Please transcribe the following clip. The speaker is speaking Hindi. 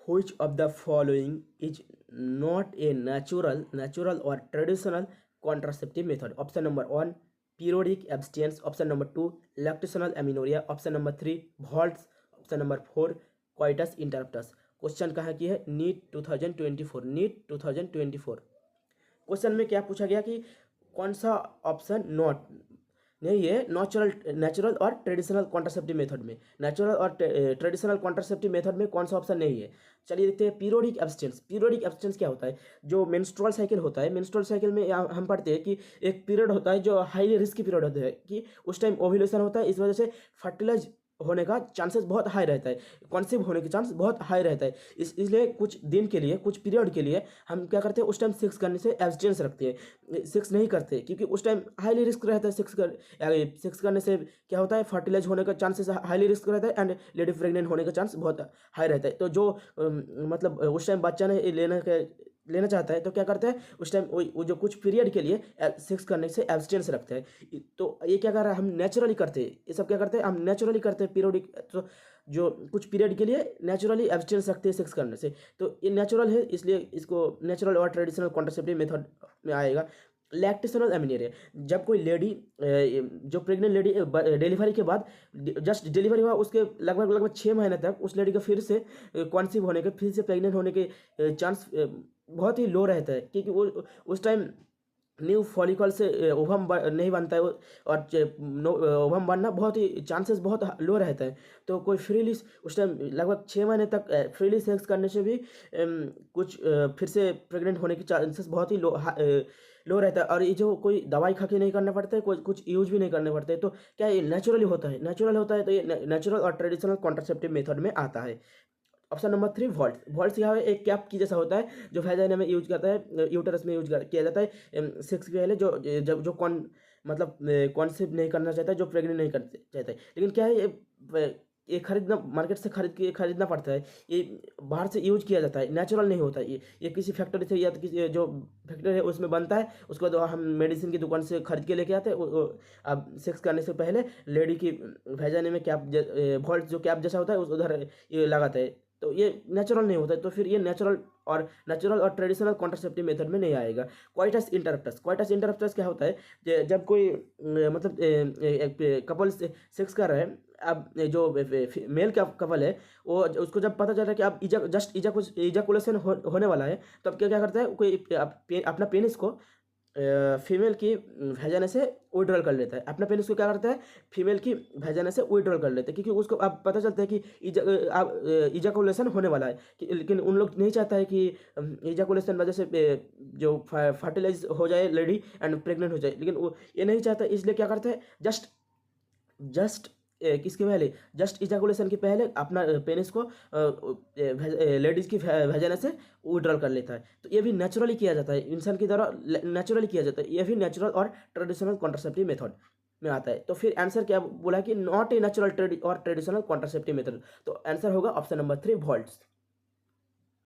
which of the following is not a natural or traditional contraceptive method? Option number 1, periodic abstinence. Option number 2, lactational amenorrhea. Option number 3, Volts. Option number 4, coitus interruptus. Question कहाँ की है? NEET 2024, NEET 2024। क्वेश्चन में क्या पूछा गया कि कौन सा ऑप्शन नॉट नहीं है नेचुरल और ट्रेडिशनल कॉन्ट्रासेप्टिव मेथड में, नेचुरल और ट्रेडिशनल कॉन्ट्रासेप्टिव मेथड में कौन सा ऑप्शन नहीं है। चलिए देखते हैं पीरियोडिक एब्स्टिनेंस। पीरियोडिक एब्स्टिनेंस क्या होता है? जो मेंस्ट्रुअल साइकिल होता है, मेंस्ट्रुअल साइकिल में हम पढ़ते हैं कि एक पीरियड होता है जो हाईली रिस्की पीरियड होता है कि उस टाइम ओव्यूलेशन होता है, इस वजह से फर्टिलाइज होने का चांसेस बहुत हाई रहता है, कॉन्सीव होने के चांस बहुत हाई रहता है। इसलिए कुछ दिन के लिए, कुछ पीरियड के लिए हम क्या करते हैं, उस टाइम सेक्स करने से एब्स्टेंस रखते हैं, सेक्स नहीं करते, क्योंकि उस टाइम हाईली रिस्क रहता है। सेक्स करने से क्या होता है, फर्टिलाइज होने का चांसेस हाईली रिस्क रहता है एंड लेडी प्रेग्नेंट होने का चांस बहुत हाई रहता है। तो जो मतलब उस टाइम बच्चा ने लेना चाहता है तो क्या करता है, उस टाइम वो जो कुछ पीरियड के लिए सेक्स करने से एब्स्टेंस रखता है। तो ये क्या कर रहा है, हम नेचुरली करते हैं, ये सब क्या करते हैं, हम नेचुरली करते हैं पीरियडिक। तो जो कुछ पीरियड के लिए नेचुरली एब्स्टेंस रखते हैं सेक्स करने से, तो ये नेचुरल है, इसलिए इसको नेचुरल और ट्रेडिशनल कॉन्ट्रासेप्टिव मेथड में आएगा। लैक्टेशनल एमिनेरिया, जब कोई लेडी, जो प्रेग्नेंट लेडी डिलीवरी के बाद, जस्ट डिलीवरी हुआ उसके लगभग 6 महीने तक उस लेडी का फिर से कॉन्सीव होने के, फिर से प्रेग्नेंट होने के चांस बहुत ही लो रहता है, क्योंकि वो उस टाइम न्यू फॉलिकल से ओवम नहीं बनता है, और ओवम बनना बहुत ही चांसेस बहुत लो रहता है। तो कोई फ्रीली उस टाइम लगभग 6 महीने तक फ्रीली सेक्स करने से भी कुछ फिर से प्रेग्नेंट होने के चांसेस बहुत ही लो रहता है। और ये जो कोई दवाई खा के नहीं करना पड़ता है, कोई कुछ यूज भी नहीं करने पड़ते, तो क्या ये नेचुरली होता है, नेचुरल होता है, तो ये नेचुरल और ट्रेडिशनल कॉन्ट्रासेप्टिव मेथड में आता है। ऑप्शन नंबर 3, वॉल्ट्स क्या है, एक कैप की जैसा होता है जो वैजाइना में यूज करता है, यूटरस में किया जाता है सेक्स के पहले, जो कौन मतलब कॉन्सेप्ट नहीं करना चाहता है, जो प्रेग्नेंट नहीं करना चाहता है। लेकिन क्या है, ये खरीदना, मार्केट से खरीदना पड़ता है, ये बाहर से यूज किया जाता है, नेचुरल नहीं होता है। ये किसी फैक्ट्री से या तो किसी जो फैक्ट्री है उसमें बनता है, उसके बाद हम मेडिसिन की दुकान से खरीद के लेके आते हैं। अब सेक्स करने से पहले लेडी की वैजाइना में कैप, वॉल्ट जो कैप जैसा होता है उधर ये लगाता है, तो ये नेचुरल नहीं होता है। तो फिर ये नेचुरल और ट्रेडिशनल कॉन्ट्रासेप्टिव मेथड में नहीं आएगा। क्वाइटस इंटरप्टस क्या होता है, जब कोई मतलब कपल सेक्स कर रहे हैं, अब जो मेल का कपल है वो उसको जब पता चल रहा है कि अब जस्ट इजाकुलेशन होने वाला है, तो अब क्या करता है, कोई अपना पेनिस को फीमेल की वैजाइना से विड्रॉल कर लेता है, अपना पेनिस को क्या करता है, फीमेल की वैजाइना से विड्रॉल कर लेता है, क्योंकि उसको अब पता चलता है कि इजाकुलेशन होने वाला है। लेकिन उन लोग नहीं चाहता है कि इजाकुलेशन वजह से जो फर्टिलाइज हो जाए लेडी एंड प्रेग्नेंट हो जाए, लेकिन वो ये नहीं चाहता, इसलिए क्या करता है, जस्ट किसके पहले, जस्ट इजाकुलेशन के पहले अपना पेनिस को लेडीज की वैजाइना से विड्रॉल कर लेता है। तो ये भी नेचुरली किया जाता है, इंसान की तरह नेचुरली किया जाता है। ये भी नेचुरल और ट्रेडिशनल कॉन्ट्रासेप्टिव मेथड में आता है। तो फिर आंसर क्या बोला कि नॉट ए नेचुरल और ट्रेडिशनल कॉन्ट्रासेप्टिव मेथड, तो आंसर होगा ऑप्शन नंबर 3, वॉल्ट्स।